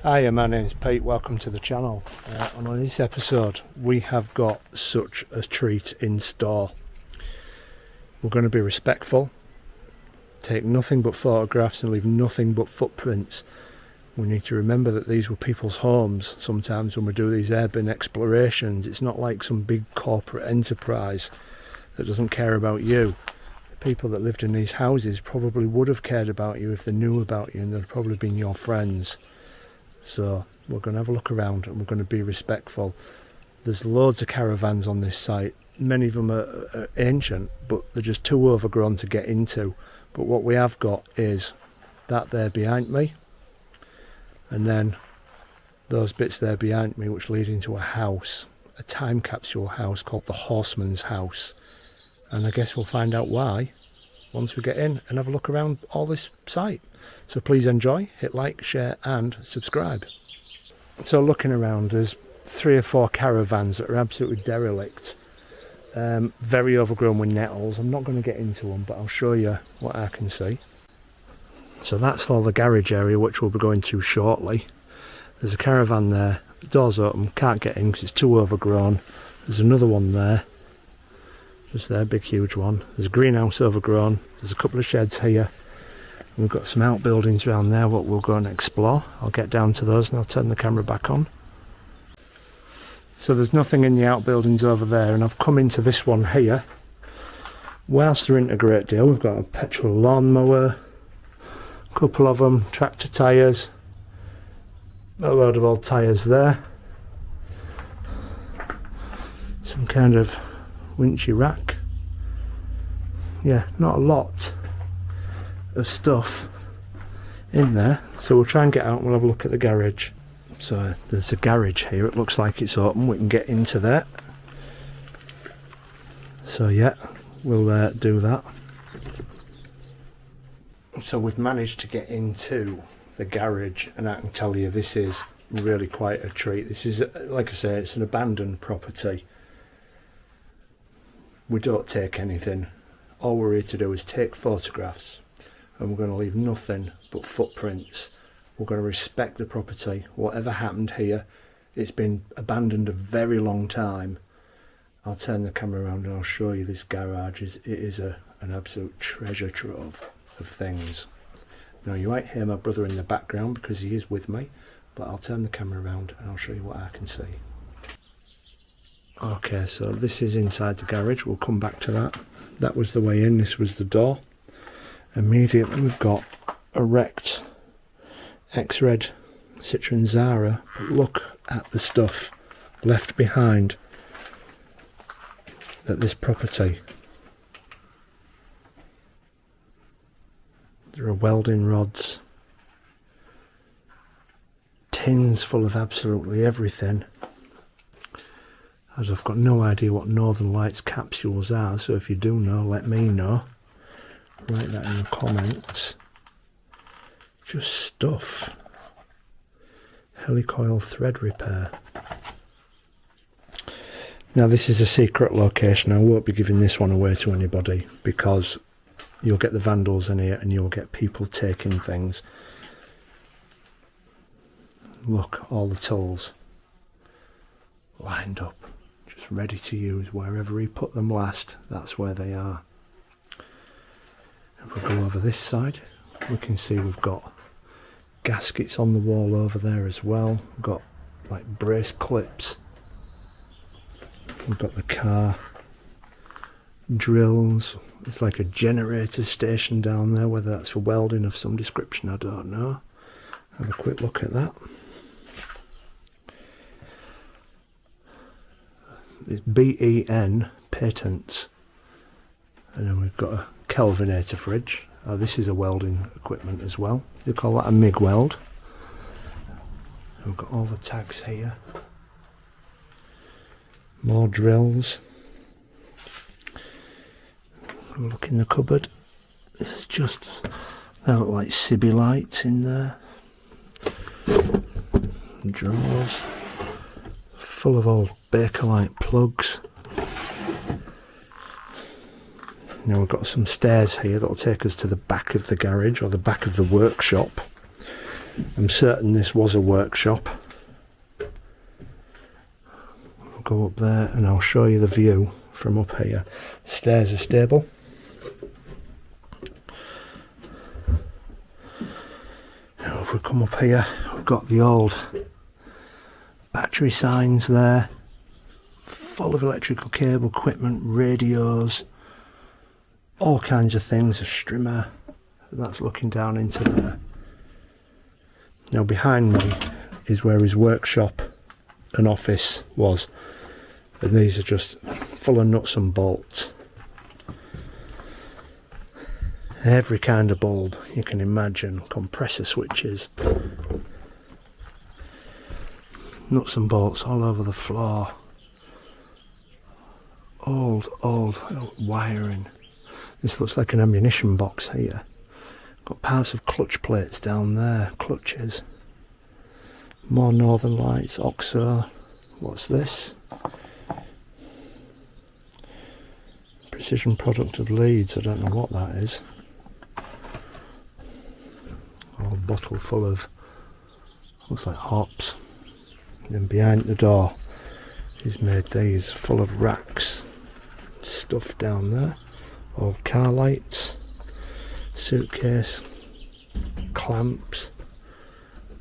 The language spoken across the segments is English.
Hiya, my name's Pete, welcome to the channel. And on this episode we have got such a treat in store. We're going to be respectful, take nothing but photographs and leave nothing but footprints. We need to remember that these were people's homes. Sometimes when we do these urban explorations, it's not like some big corporate enterprise that doesn't care about you. The people that lived in these houses probably would have cared about you if they knew about you, and they'd probably been your friends. So we're going to have a look around and we're going to be respectful. There's loads of caravans on this site. Many of them are ancient, but they're just too overgrown to get into. But what we have got is that there behind me, and then those bits there behind me which lead into a house, a time capsule house called the Horseman's house. And I guess we'll find out why once we get in and have a look around all this site. So please enjoy, hit like, share and subscribe. So looking around, there's 3 or 4 caravans that are absolutely derelict. Very overgrown with nettles. I'm not going to get into them, but I'll show you what I can see. So that's all the garage area which we'll be going to shortly. There's a caravan there, the door's open, can't get in because it's too overgrown. There's another one there, just there, big huge one. There's a greenhouse overgrown, there's a couple of sheds here. We've got some outbuildings around there what we'll go and explore. I'll get down to those and I'll turn the camera back on. So there's nothing in the outbuildings over there, and I've come into this one here. Whilst there isn't a great deal, we've got a petrol lawnmower, a couple of them, tractor tyres, a load of old tyres there, some kind of winchy rack. Yeah, not a lot of stuff in there, so we'll try and get out and we'll have a look at the garage. So there's a garage here, it looks like it's open, we can get into that. So yeah, we'll do that. So we've managed to get into the garage, and I can tell you this is really quite a treat. This is, like I say, it's an abandoned property. We don't take anything, all we're here to do is take photographs, and we're going to leave nothing but footprints. We're going to respect the property. Whatever happened here, it's been abandoned a very long time. I'll turn the camera around and I'll show you this garage. It is an absolute treasure trove of things. Now you might hear my brother in the background because he is with me, but I'll turn the camera around and I'll show you what I can see. Okay, so this is inside the garage. We'll come back to that. That was the way in, this was the door. Immediately we've got a wrecked X-Red Citroen Zara, but look at the stuff left behind at this property. There are welding rods, tins full of absolutely everything, as I've got no idea what Northern Lights capsules are, so if you do know, let me know. Write that in the comments. Just stuff. Helicoil thread repair. Now this is a secret location. I won't be giving this one away to anybody because you'll get the vandals in here and you'll get people taking things. Look, all the tools lined up, just ready to use. Wherever he put them last, that's where they are. If we go over this side, we can see we've got gaskets on the wall over there as well. We've got like brace clips. We've got the car, drills. It's like a generator station down there, whether that's for welding of some description, I don't know. Have a quick look at that. It's BEN patents. And then we've got a Kelvinator fridge. This is a welding equipment as well. They call that a MIG weld. We've got all the tags here. More drills. Look in the cupboard. It's just, they look like Sibby lights in there. Drawers full of old Bakelite plugs. Now we've got some stairs here that'll take us to the back of the garage or the back of the workshop. I'm certain this was a workshop. I'll go up there and I'll show you the view from up here. Stairs are stable. Now if we come up here, we've got the old battery signs there, full of electrical cable equipment, radios, all kinds of things, a strimmer. That's looking down into there. Now behind me is where his workshop and office was, and these are just full of nuts and bolts. Every kind of bulb you can imagine, compressor switches, nuts and bolts all over the floor. Old wiring. This looks like an ammunition box here. Got parts of clutch plates down there, clutches. More Northern Lights, OXO. What's this? Precision product of Leeds, I don't know what that is. A bottle full of, looks like hops. And then behind the door he's made these full of racks, stuff down there, old car lights, suitcase, clamps,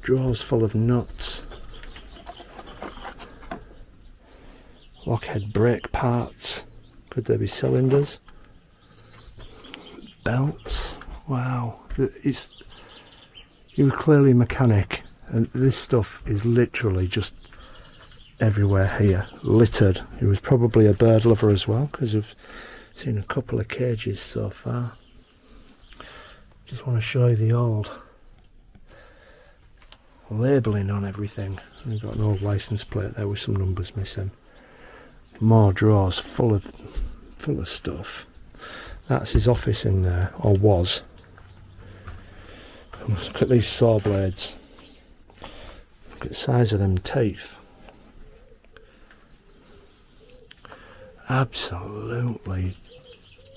drawers full of nuts, lockhead brake parts, could there be cylinders, belts, wow, he was clearly a mechanic, and this stuff is literally just everywhere here, littered. He was probably a bird lover as well, because I've seen a couple of cages so far. Just want to show you the old labelling on everything. We've got an old license plate there with some numbers missing. More drawers full of stuff. That's his office in there, or was. Look at these saw blades. Look at the size of them teeth. Absolutely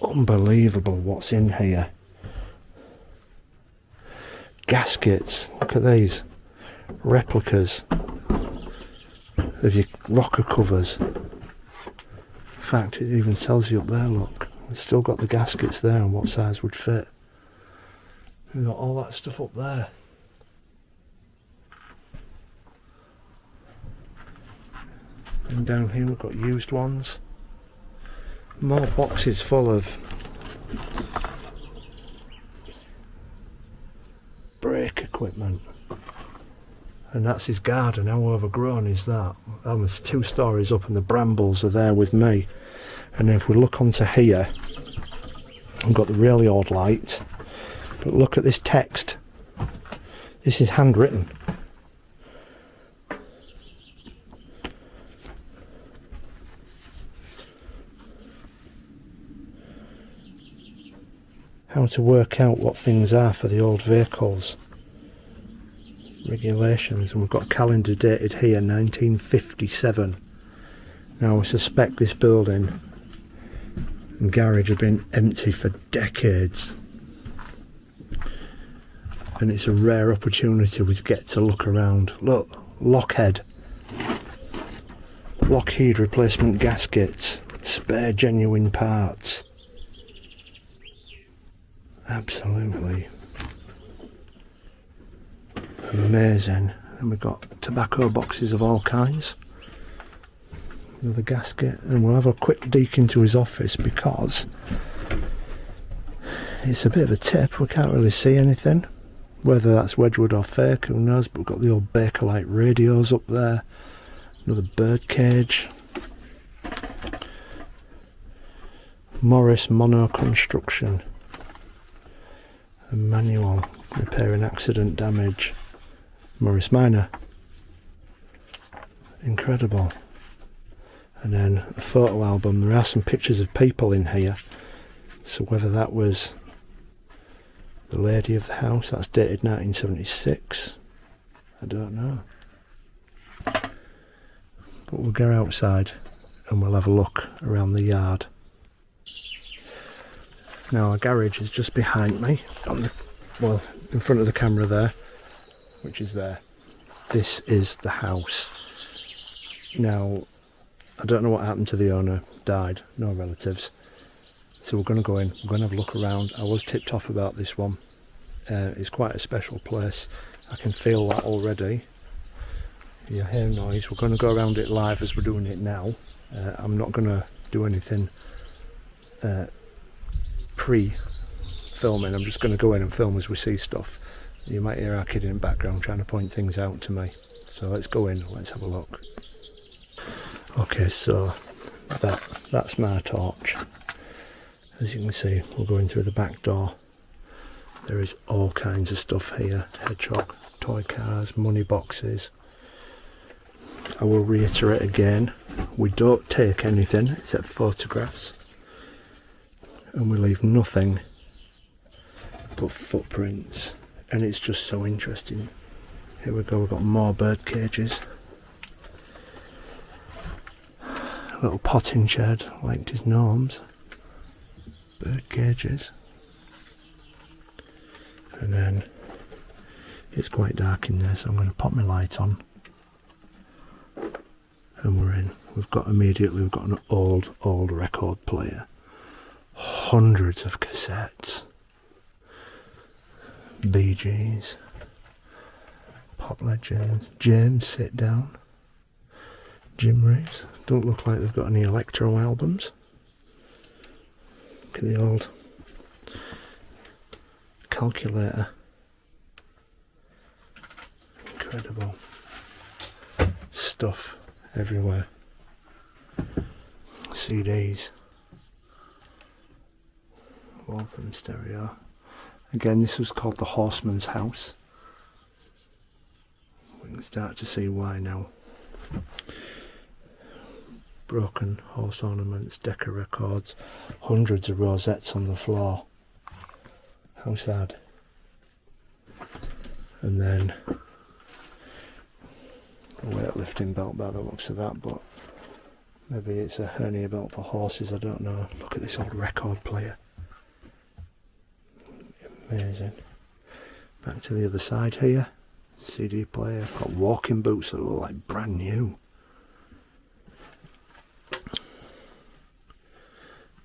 unbelievable what's in here. Gaskets, look at these. Replicas of your rocker covers. In fact, it even tells you up there, look. It's still got the gaskets there and what size would fit. We've got all that stuff up there. And down here we've got used ones. More boxes full of brake equipment. And that's his garden. How overgrown is that? Almost 2 stories up and the brambles are there with me. And if we look onto here, we've got the really old lights. But look at this text. This is handwritten. How to work out what things are for the old vehicles. Regulations, and we've got a calendar dated here, 1957. Now I suspect this building and garage have been empty for decades. And it's a rare opportunity we get to look around. Look, Lockheed replacement gaskets, spare genuine parts. Absolutely amazing. And we've got tobacco boxes of all kinds. Another gasket, and we'll have a quick deke into his office because it's a bit of a tip. We can't really see anything, whether that's Wedgwood or fake, who knows. But we've got the old Bakelite radios up there, another bird cage, Morris Mono Construction, a manual repairing accident damage, Morris Minor, incredible. And then a photo album. There are some pictures of people in here, so whether that was the lady of the house, that's dated 1976, I don't know. But we'll go outside and we'll have a look around the yard. Now our garage is just behind me, on the, well, in front of the camera there. which is there. This is the house. Now, I don't know what happened to the owner. Died, no relatives. So we're going to go in, we're going to have a look around. I was tipped off about this one. It's quite a special place. I can feel that already. You hear noise. We're going to go around it live as we're doing it now. I'm not going to do anything pre-filming. I'm just going to go in and film as we see stuff. You might hear our kid in the background trying to point things out to me. So let's go in, let's have a look. Okay, so that's my torch. As you can see, we're going through the back door. There is all kinds of stuff here. Hedgehog, toy cars, money boxes. I will reiterate again, we don't take anything except photographs. And we leave nothing but footprints. And it's just so interesting. Here we go, we've got more bird cages. A little potting shed, like his gnomes. Bird cages. And then it's quite dark in there, so I'm going to pop my light on. And we're in. We've got an old record player. Hundreds of cassettes. Bee Gees. Pop Legends. James Sit Down. Jim Reeves. Don't look like they've got any electro albums. Look at the old calculator. Incredible stuff everywhere. CDs. Waltham stereo. Again, this was called the Horseman's house. We can start to see why now. Broken horse ornaments, Decca records, hundreds of rosettes on the floor. How sad. And then a weightlifting belt by the looks of that, but maybe it's a hernia belt for horses, I don't know. Look at this old record player. Amazing. Back to the other side here. CD player. Got walking boots that look like brand new.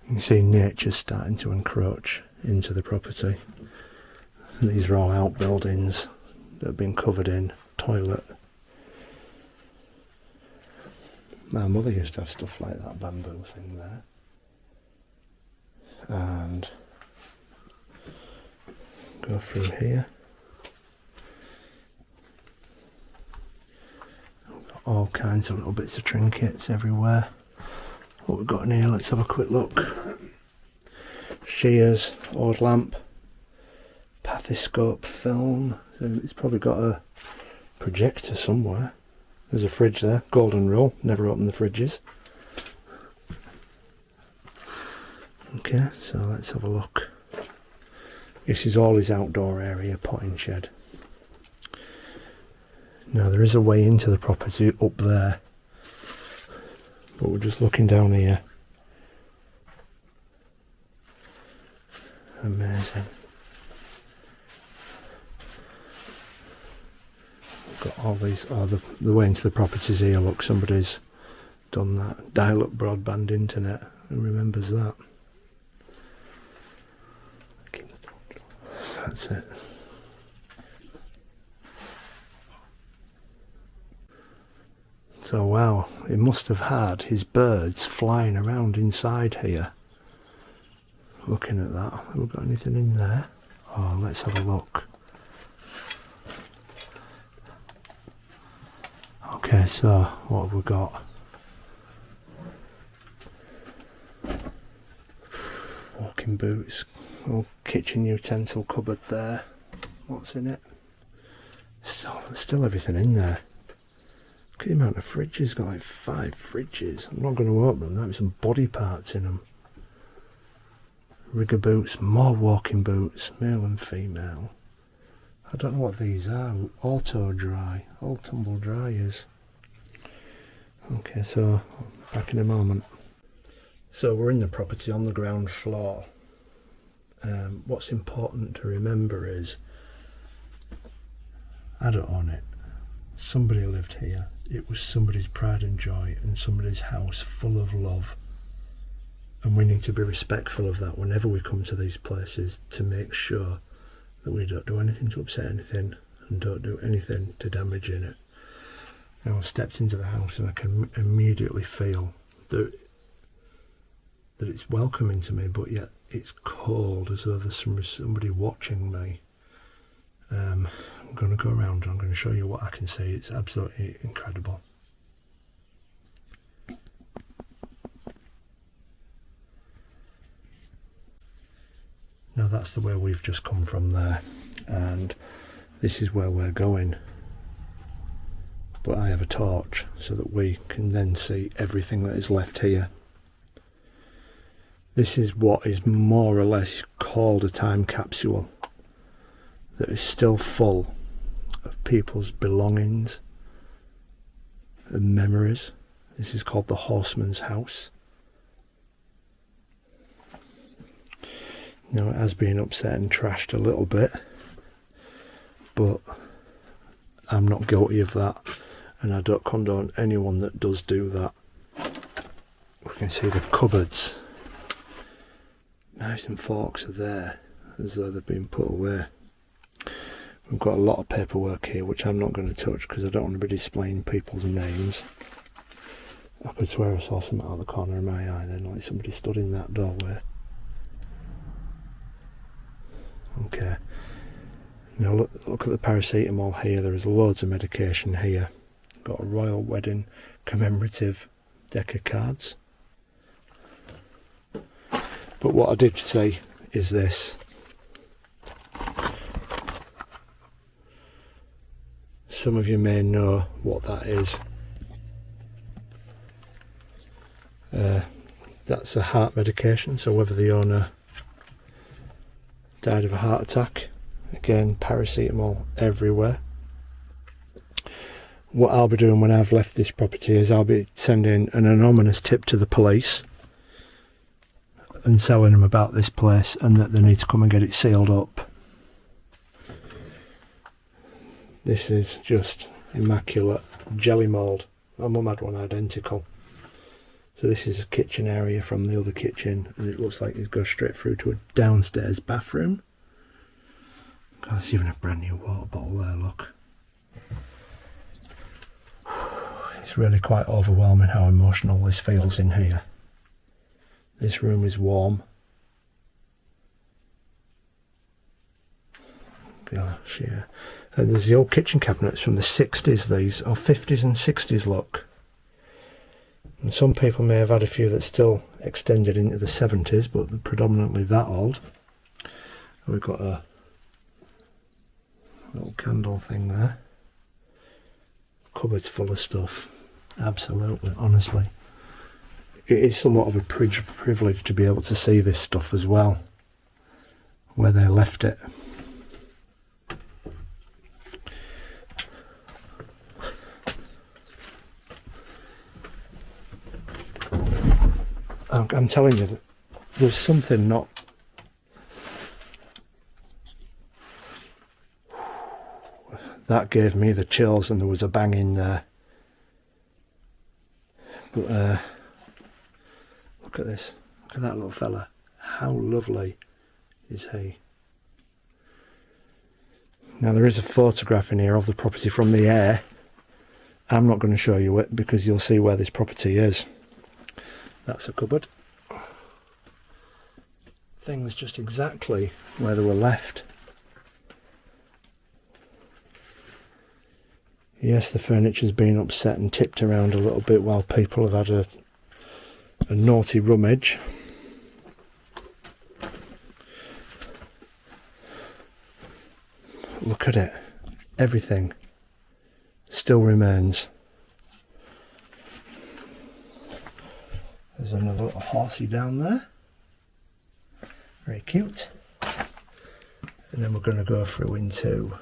You can see nature starting to encroach into the property. These are all outbuildings that have been covered in toilet. My mother used to have stuff like that bamboo thing there. And go through here. Got all kinds of little bits of trinkets everywhere. What we've got in here, let's have a quick look. Shears, old lamp, pathoscope film. So it's probably got a projector somewhere. There's a fridge there, golden rule, never open the fridges. Okay, so let's have a look. This is all his outdoor area, potting shed. Now there is a way into the property up there, but we're just looking down here. Amazing. We've got all these, the way into the properties here, look, somebody's done that. Dial-up broadband internet, who remembers that? That's it. So wow, it must have had his birds flying around inside here. Looking at that, have we got anything in there? Oh, let's have a look. Okay, so what have we got? Walking boots, old kitchen utensil cupboard there. What's in it? Still everything in there. Look at the amount of fridges, got like 5 fridges. I'm not going to open them, there's some body parts in them. Rigger boots, more walking boots, male and female. I don't know what these are. Auto dry, all tumble dryers. Okay, so back in a moment. So we're in the property on the ground floor. What's important to remember is I don't own it. Somebody lived here. It was somebody's pride and joy and somebody's house full of love. And we need to be respectful of that whenever we come to these places, to make sure that we don't do anything to upset anything and don't do anything to damage in it. Now I've stepped into the house and I can immediately feel that it's welcoming to me, but yet it's cold, as though there's somebody watching me. I'm going to go around and I'm going to show you what I can see. It's absolutely incredible. Now that's the way we've just come from there, and this is where we're going. But I have a torch so that we can then see everything that is left here. This is what is more or less called a time capsule that is still full of people's belongings and memories. This is called the Horseman's house. Now it has been upset and trashed a little bit, but I'm not guilty of that, and I don't condone anyone that does do that. We can see the cupboards. Knives and forks are there, as though they've been put away. We've got a lot of paperwork here, which I'm not going to touch because I don't want to be displaying people's names. I could swear I saw something out of the corner of my eye then, like somebody stood in that doorway. Okay, now look at the paracetamol here. There is loads of medication here. Got a royal wedding commemorative deck of cards. But what I did say is this. Some of you may know what that is. That's a heart medication, so whether the owner died of a heart attack, again, paracetamol everywhere. What I'll be doing when I've left this property is I'll be sending an anonymous tip to the police and telling them about this place and that they need to come and get it sealed up. This is just immaculate jelly mould. My mum had one identical. So this is a kitchen area from the other kitchen, and it looks like it goes straight through to a downstairs bathroom. God, there's even a brand new water bottle there, look. It's really quite overwhelming how emotional this feels in here. This room is warm. Gosh, yeah. And there's the old kitchen cabinets from the 60s, these, or 50s and 60s look. And some people may have had a few that still extended into the 70s, but they're predominantly that old. We've got a little candle thing there. Cupboards full of stuff. Absolutely, honestly. It is somewhat of a privilege to be able to see this stuff as well, where they left it. I'm telling you, there's something not... That gave me the chills, and there was a bang in there. But look at this. Look at that little fella. How lovely is he? Now there is a photograph in here of the property from the air. I'm not going to show you it because you'll see where this property is. That's a cupboard. Things just exactly where they were left. Yes, the furniture's been upset and tipped around a little bit while people have had a naughty rummage. Look at it. Everything still remains. There's another little horsey down there. Very cute. And then we're going to go through into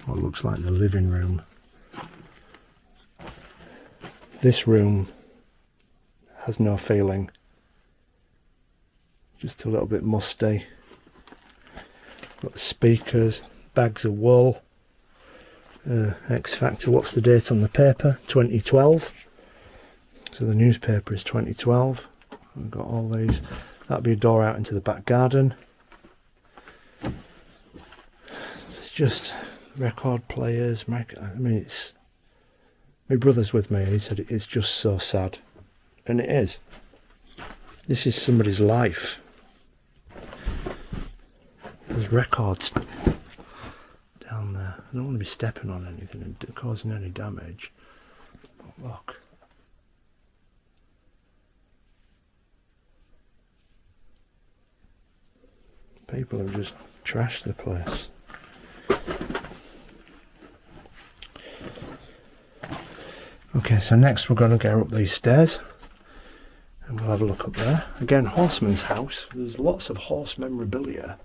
what looks like the living room. This room has no feeling. Just a little bit musty. Got the speakers, bags of wool, X Factor, what's the date on the paper? 2012. So the newspaper is 2012. We've got all these. That'll be a door out into the back garden. It's just record players. I mean, it's... My brother's with me and he said it's just so sad. And it is. This is somebody's life. There's records down there. I don't want to be stepping on anything and causing any damage. But look. People have just trashed the place. Okay, so next we're going to go up these stairs and we'll have a look up there. Again, Horseman's house. There's lots of horse memorabilia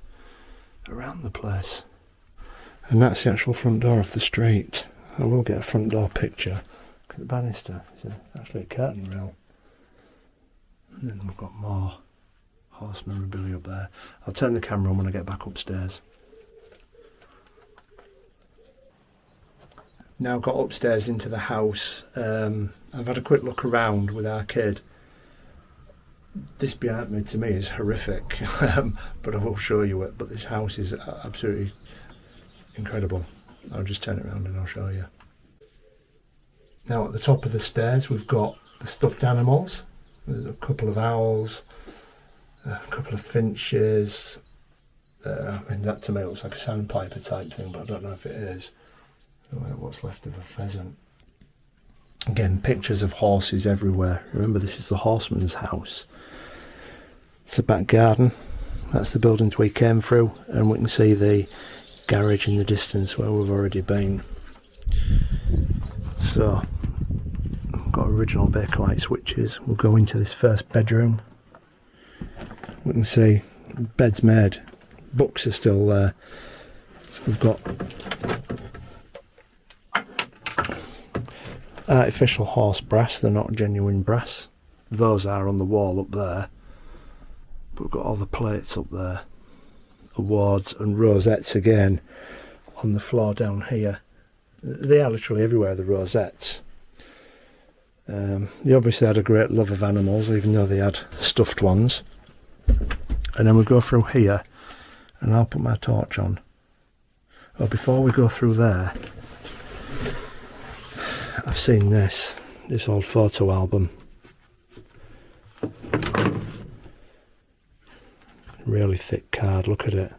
around the place. And that's the actual front door of the street. I will get a front door picture. Look at the banister. It's actually a curtain rail. And then we've got more horse memorabilia up there. I'll turn the camera on when I get back upstairs. Now got upstairs into the house. I've had a quick look around with our kid. This behind me to me is horrific, but I will show you it. But this house is absolutely incredible. I'll just turn it around and I'll show you. Now at the top of the stairs we've got the stuffed animals. There's a couple of owls, a couple of finches. I mean, that to me looks like a sandpiper type thing, but I don't know if it is. What's left of a pheasant. Again, pictures of horses everywhere. Remember, this is the Horseman's house. It's a back garden. That's the buildings we came through, and we can see the garage in the distance where we've already been. So, I've got original Bakelite switches. We'll go into this first bedroom. We can see bed's made. Books are still there. We've got artificial horse brass. They're not genuine brass. Those are on the wall up there. But we've got all the plates up there. Awards and rosettes again on the floor down here. They are literally everywhere, the rosettes. They obviously had a great love of animals, even though they had stuffed ones. And then we go through here, and I'll put my torch on. Oh, before we go through there, I've seen this old photo album. Really thick card, look at it.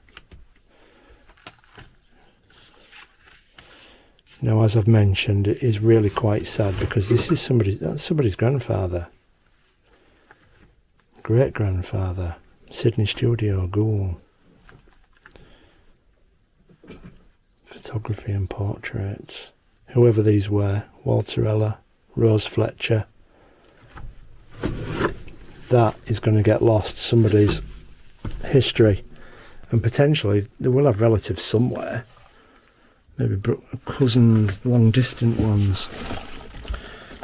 Now, as I've mentioned, it is really quite sad because this is somebody's grandfather. Great grandfather. Sydney Studio, Gould. Photography and portraits. Whoever these were, Walter Ella, Rose Fletcher. That is going to get lost, somebody's history. And potentially they will have relatives somewhere. Maybe cousins, long distant ones.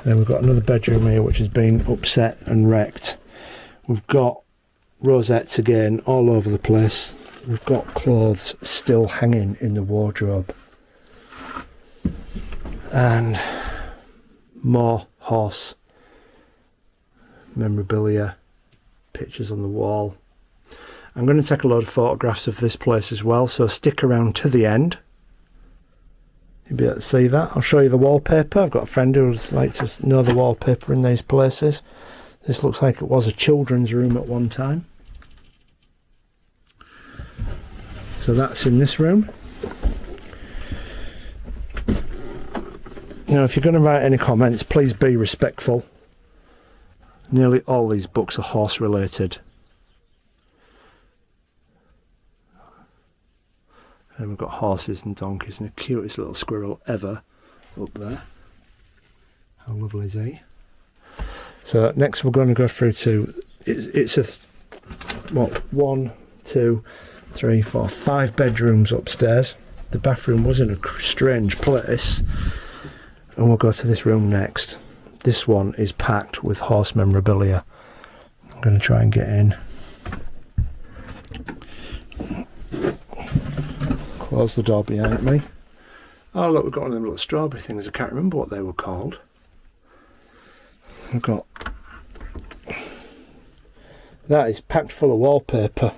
Then we've got another bedroom here which has been upset and wrecked. We've got rosettes again all over the place. We've got clothes still hanging in the wardrobe. And more horse memorabilia, pictures on the wall. I'm going to take a load of photographs of this place as well, so stick around to the end. You'll be able to see that. I'll show you the wallpaper. I've got a friend who would like to know the wallpaper in these places. This looks like it was a children's room at one time. So that's in this room. Now, if you're going to write any comments, please be respectful. Nearly all these books are horse related. And we've got horses and donkeys and the cutest little squirrel ever up there. How lovely is he? So next we're going to go through to, it's a, what, 1, 2, 3, 4, 5 bedrooms upstairs. The bathroom was in a strange place. And we'll go to this room next. This one is packed with horse memorabilia. I'm going to try and get in. Close the door behind me. Oh look, we've got one of them little strawberry things. I can't remember what they were called. We've got... That is packed full of wallpaper.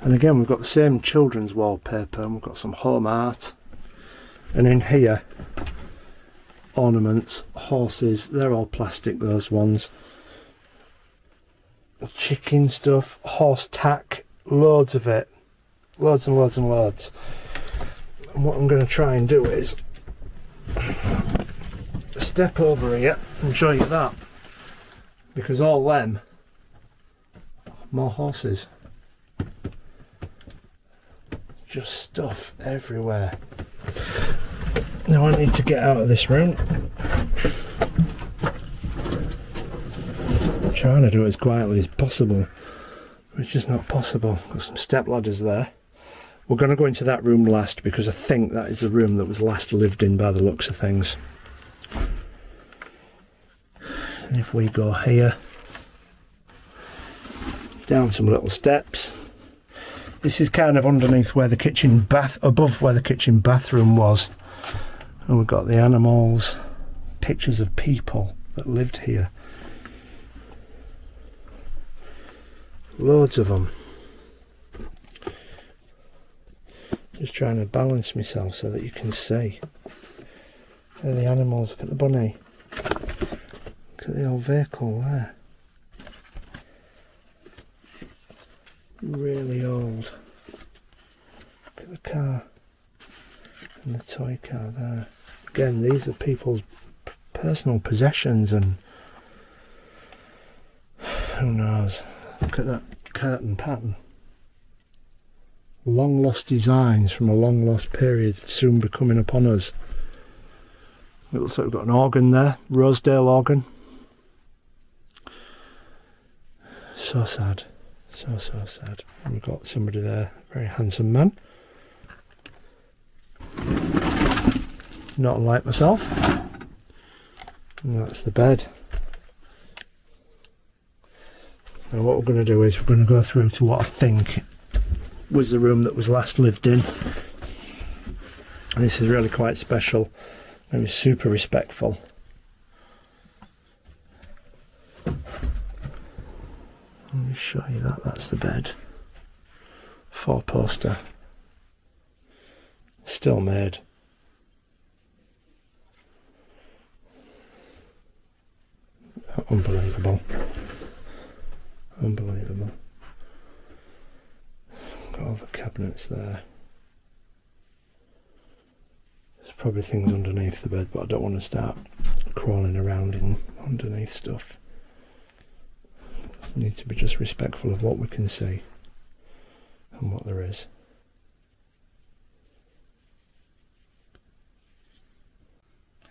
And again, we've got the same children's wallpaper, and we've got some home art. And in here, ornaments, horses, they're all plastic, those ones. Chicken stuff, horse tack, loads of it. Loads and loads and loads. And what I'm going to try and do is step over here and show you that. Because all them, more horses. Just stuff everywhere. Now I need to get out of this room. I'm trying to do it as quietly as possible, but it's just not possible. Got some step ladders there. We're going to go into that room last because I think that is the room that was last lived in by the looks of things. And if we go here, down some little steps. This is kind of underneath where the kitchen above where the kitchen bathroom was. And we've got the animals, pictures of people that lived here. Loads of them. Just trying to balance myself so that you can see. There are the animals. Look at the bunny. Look at the old vehicle there. Really old. Look at the car. And the toy car there. Again, these are people's personal possessions, and who knows. Look at that curtain pattern. Long lost designs from a long lost period soon be coming upon us. It looks like we've got an organ there, Rosedale organ. So sad, so sad. And we've got somebody there, a very handsome man. Not unlike myself. And that's the bed. Now what we're going to do is we're going to go through to what I think was the room that was last lived in. And this is really quite special. It was super respectful. Let me show you that. That's the bed. 4-poster. Still made. Unbelievable. Unbelievable. Got all the cabinets there. There's probably things underneath the bed, but I don't want to start crawling around in underneath stuff. Need to be just respectful of what we can see and what there is.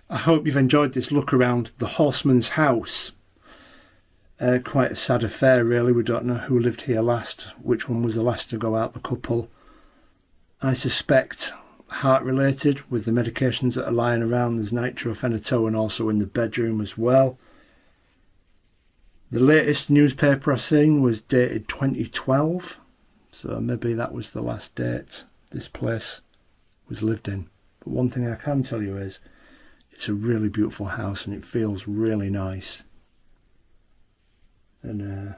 I hope you've enjoyed this look around the Horseman's house. Quite a sad affair really. We don't know who lived here last, which one was the last to go out, the couple. I suspect heart related with the medications that are lying around. There's nitrophenatoin also in the bedroom as well. The latest newspaper I seen was dated 2012, so maybe that was the last date this place was lived in. But one thing I can tell you is it's a really beautiful house and it feels really nice. And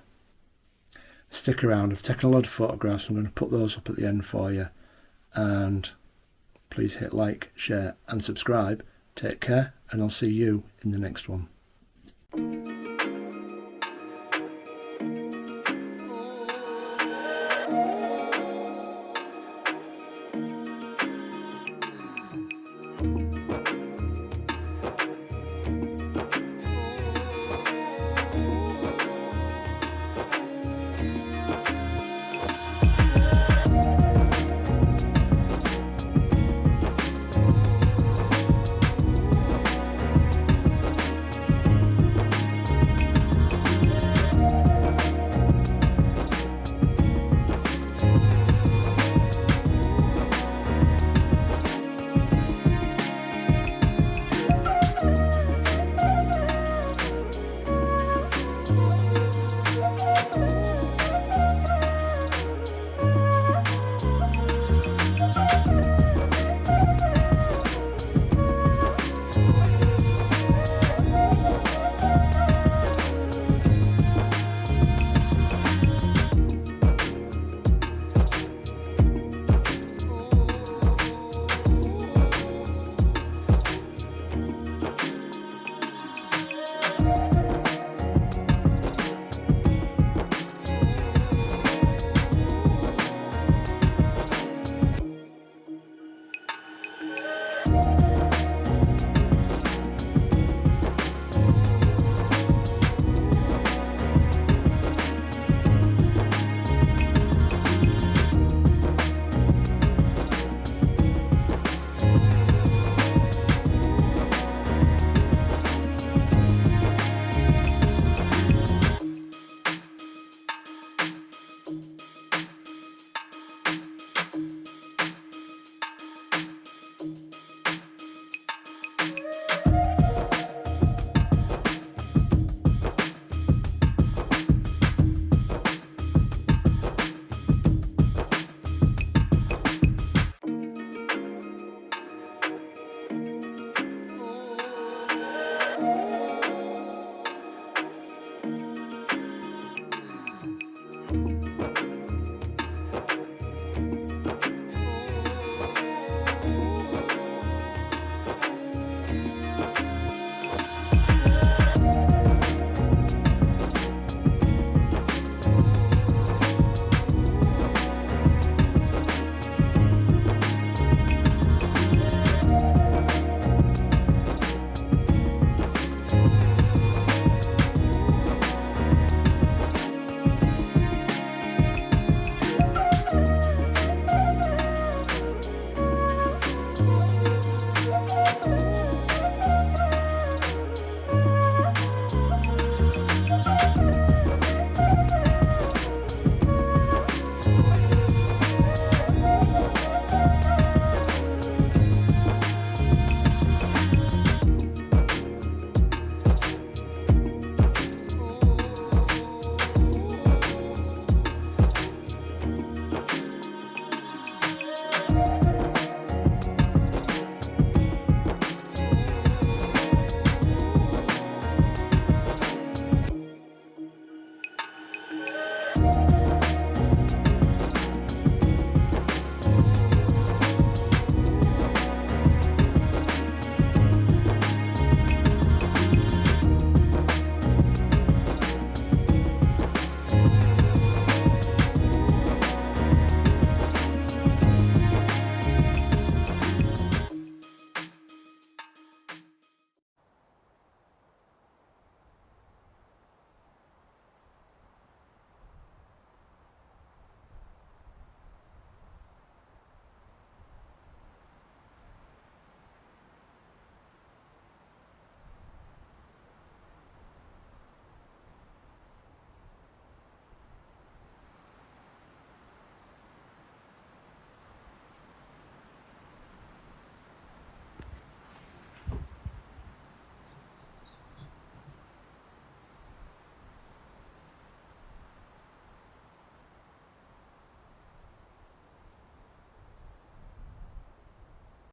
stick around. I've taken a lot of photographs. I'm going to put those up at the end for you. And please hit like, share and subscribe. Take care, and I'll see you in the next one.